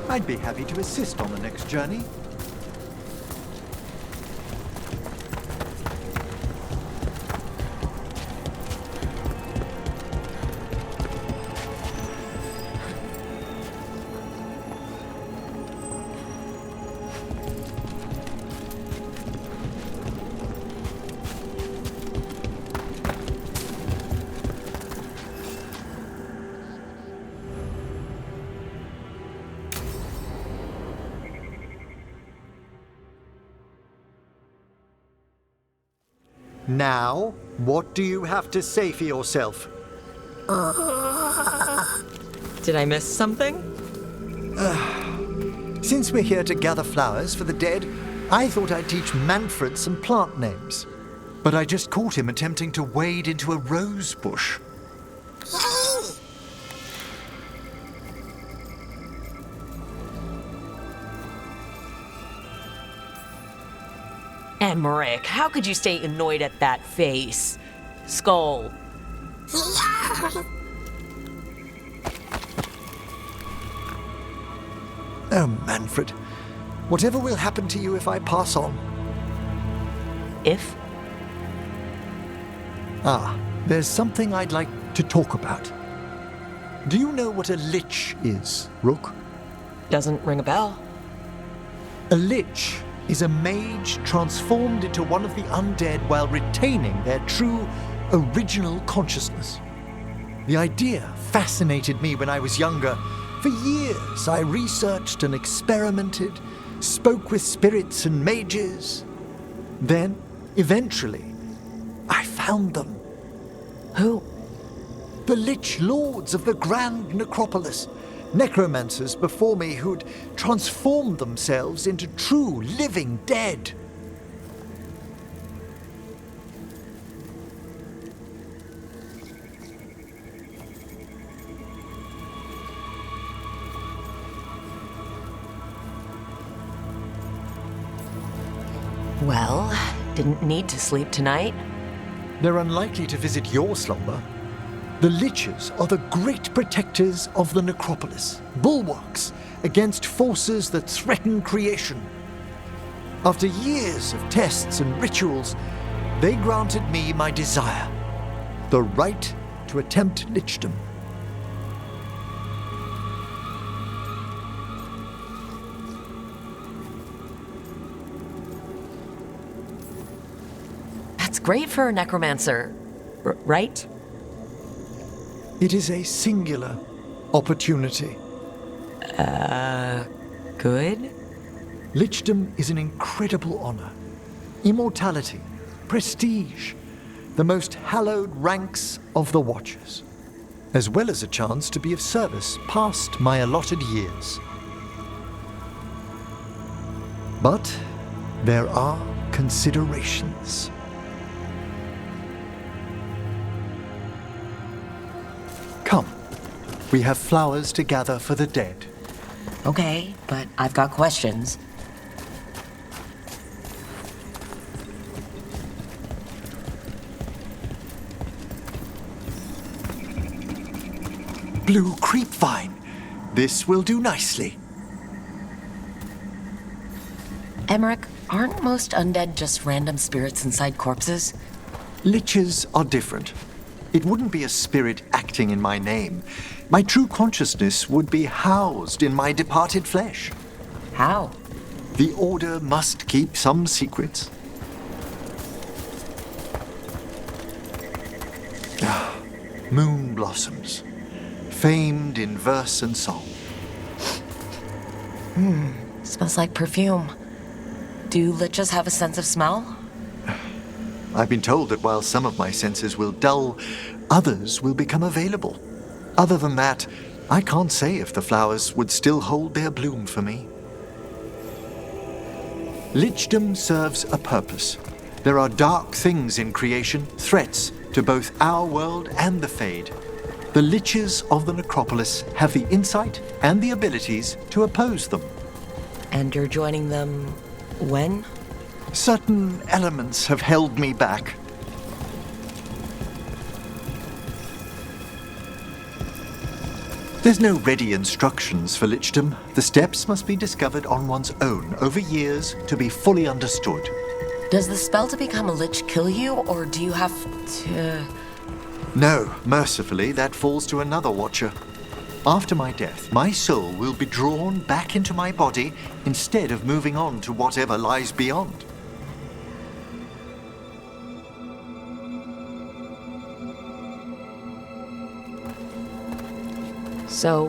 I'd be happy to assist on the next journey. Now, what do you have to say for yourself? Did I miss something? Since we're here to gather flowers for the dead, I thought I'd teach Manfred some plant names. But I just caught him attempting to wade into a rose bush. EMMRICH, how could you stay annoyed at that face? Skull. Oh, Manfred. Whatever will happen to you if I pass on? If? There's something I'd like to talk about. Do you know what a lich is, Rook? Doesn't ring a bell. A lich is a mage transformed into one of the undead while retaining their true, original consciousness. The idea fascinated me when I was younger. For years, I researched and experimented, spoke with spirits and mages. Then, eventually, I found them. Who? The Lich Lords of the Grand Necropolis. Necromancers before me who'd transformed themselves into true living dead. Well, didn't need to sleep tonight. They're unlikely to visit your slumber. The Liches are the great protectors of the necropolis, bulwarks against forces that threaten creation. After years of tests and rituals, they granted me my desire, the right to attempt lichdom. That's great for a necromancer, right? It is a singular opportunity. Good? Lichdom is an incredible honor. Immortality, prestige, the most hallowed ranks of the Watchers, as well as a chance to be of service past my allotted years. But there are considerations. Come, we have flowers to gather for the dead. Okay, but I've got questions. Blue creepvine. This will do nicely. EMMRICH, aren't most undead just random spirits inside corpses? Liches are different. It wouldn't be a spirit acting in my name. My true consciousness would be housed in my departed flesh. How? The Order must keep some secrets. Moon blossoms, famed in verse and song. Smells like perfume. Do liches have a sense of smell? I've been told that while some of my senses will dull, others will become available. Other than that, I can't say if the flowers would still hold their bloom for me. Lichdom serves a purpose. There are dark things in creation, threats to both our world and the Fade. The Liches of the Necropolis have the insight and the abilities to oppose them. And you're joining them when? Certain elements have held me back. There's no ready instructions for lichdom. The steps must be discovered on one's own over years to be fully understood. Does the spell to become a lich kill you, or do you have to... No, mercifully, that falls to another watcher. After my death, my soul will be drawn back into my body instead of moving on to whatever lies beyond. So,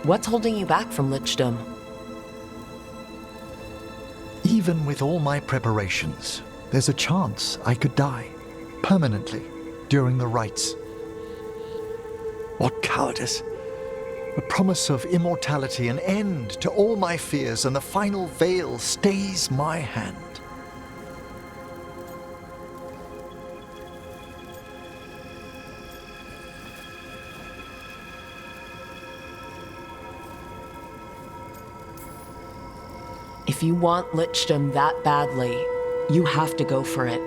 what's holding you back from lichdom? Even with all my preparations, there's a chance I could die permanently during the rites. What cowardice! The promise of immortality, an end to all my fears, and the final veil stays my hand. If you want lichdom that badly, you have to go for it.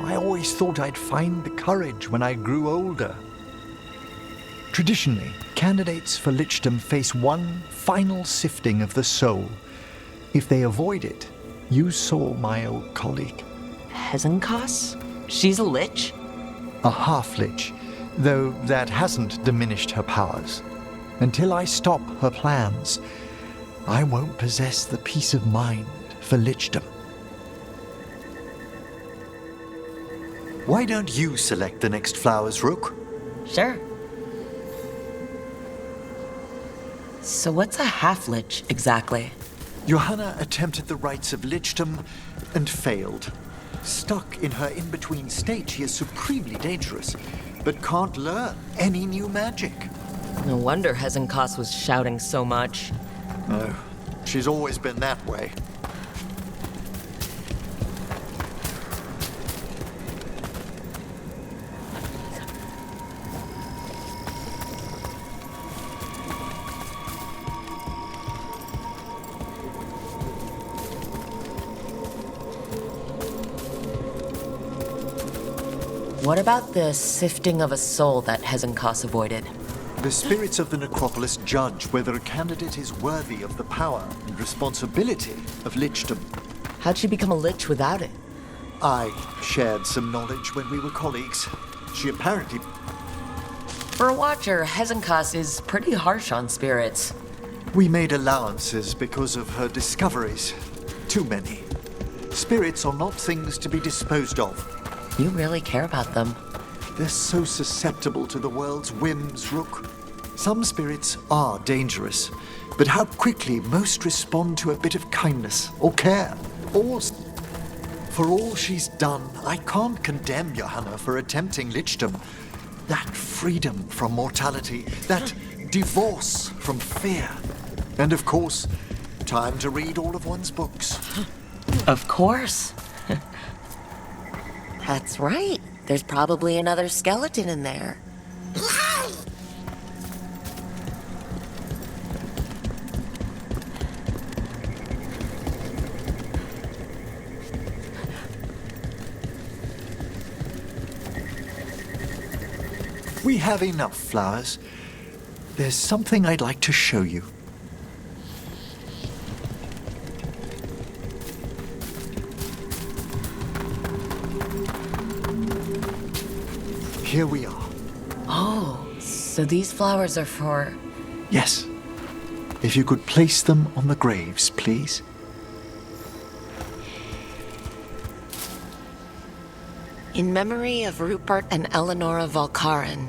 I always thought I'd find the courage when I grew older. Traditionally, candidates for lichdom face one final sifting of the soul. If they avoid it, you saw my old colleague. Hezenkos? She's a lich? A half-lich, though that hasn't diminished her powers. Until I stop her plans, I won't possess the peace of mind for lichdom. Why don't you select the next flowers, Rook? Sure. So what's a half-lich exactly? Johanna attempted the rites of lichdom and failed. Stuck in her in-between state, she is supremely dangerous, but can't learn any new magic. No wonder Hezenkos was shouting so much. No, she's always been that way. What about the sifting of a soul that Hezenkos avoided? The spirits of the necropolis judge whether a candidate is worthy of the power and responsibility of lichdom. How'd she become a lich without it? I shared some knowledge when we were colleagues. She apparently... For a watcher, Hezenkos is pretty harsh on spirits. We made allowances because of her discoveries. Too many. Spirits are not things to be disposed of. You really care about them. They're so susceptible to the world's whims, Rook. Some spirits are dangerous, but how quickly most respond to a bit of kindness or care. For all she's done, I can't condemn Johanna for attempting lichdom. That freedom from mortality, that divorce from fear. And of course, time to read all of one's books. Of course. That's right. There's probably another skeleton in there. We have enough flowers. There's something I'd like to show you. Here we are. Oh, so these flowers are for... Yes. If you could place them on the graves, please. In memory of Rupert and Eleonora Valkarin,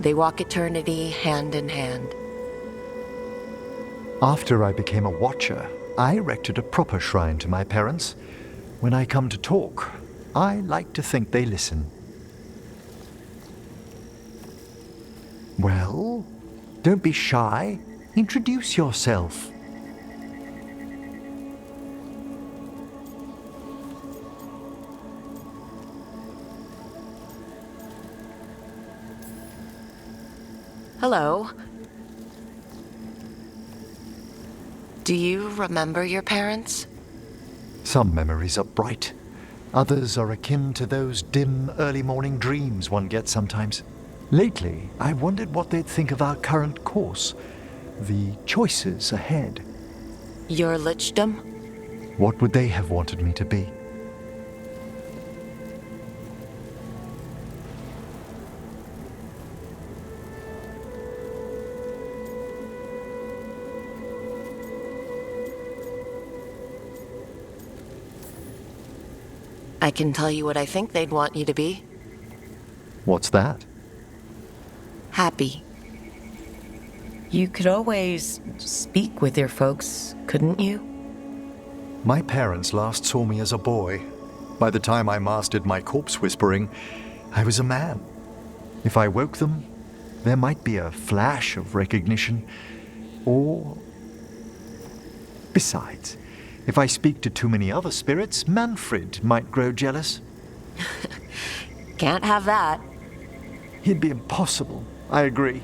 they walk eternity hand in hand. After I became a watcher, I erected a proper shrine to my parents. When I come to talk, I like to think they listen. Well, don't be shy. Introduce yourself. Hello. Do you remember your parents? Some memories are bright. Others are akin to those dim early morning dreams one gets sometimes. Lately, I wondered what they'd think of our current course, the choices ahead. Your lichdom? What would they have wanted me to be? I can tell you what I think they'd want you to be. What's that? Happy. You could always speak with your folks, couldn't you? My parents last saw me as a boy. By the time I mastered my corpse whispering, I was a man. If I woke them, there might be a flash of recognition, or... Besides, if I speak to too many other spirits, Manfred might grow jealous. Can't have that. He'd be impossible, I agree.